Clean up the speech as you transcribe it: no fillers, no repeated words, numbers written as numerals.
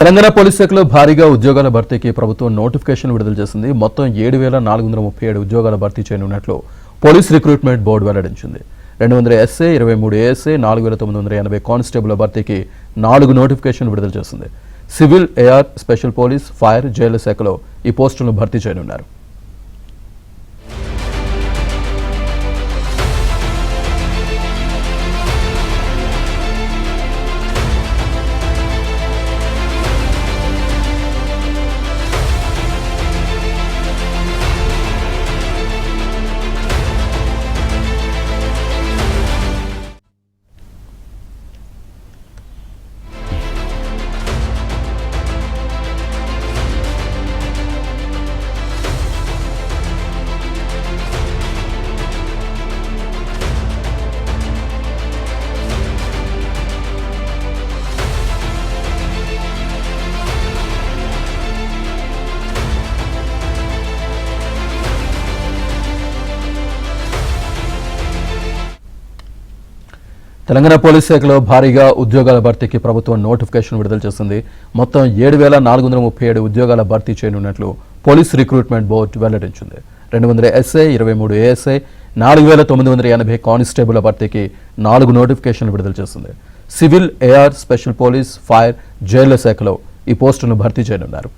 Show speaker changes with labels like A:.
A: Telangana police శాఖలో భారీగా ఉద్యోగాల భర్తీకి ప్రభుత్వం నోటిఫికేషన్ విడుదల చేసింది. మొత్తం 7,437 ఉద్యోగాల భర్తీ చేయనున్నట్లు పోలీస్ రిక్రూట్మెంట్ బోర్డు వెల్లడించింది. 200 ఎస్ఏ, 23 ఏఎస్ఏ, 4,980 కానిస్టేబుల్ భర్తీకి 4 నోటిఫికేషన్ విడుదల చేసింది. Civil, AR, special police, fire, జైళ్ల శాఖలో ఈ పోస్టులను భర్తీ చేయనున్నారు. తెలంగాణ పోలీస్ శాఖలో భారీగా ఉద్యోగాల భర్తీకి ప్రభుత్వం నోటిఫికేషన్ విడుదల చేసింది. మొత్తం 7,437 ఉద్యోగాల భర్తీ చేయనున్నట్లు పోలీస్ రిక్రూట్మెంట్ బోర్డు వెల్లడించింది. 200 ఎస్ఐ, 23 ఏఎస్ఐ, 4,980 కానిస్టేబుల్ భర్తీకి 4 నోటిఫికేషన్లు విడుదల చేసింది. Civil, AR, special police, fire, జైళ్ల శాఖలో ఈ పోస్టులను భర్తీ చేయనున్నారు.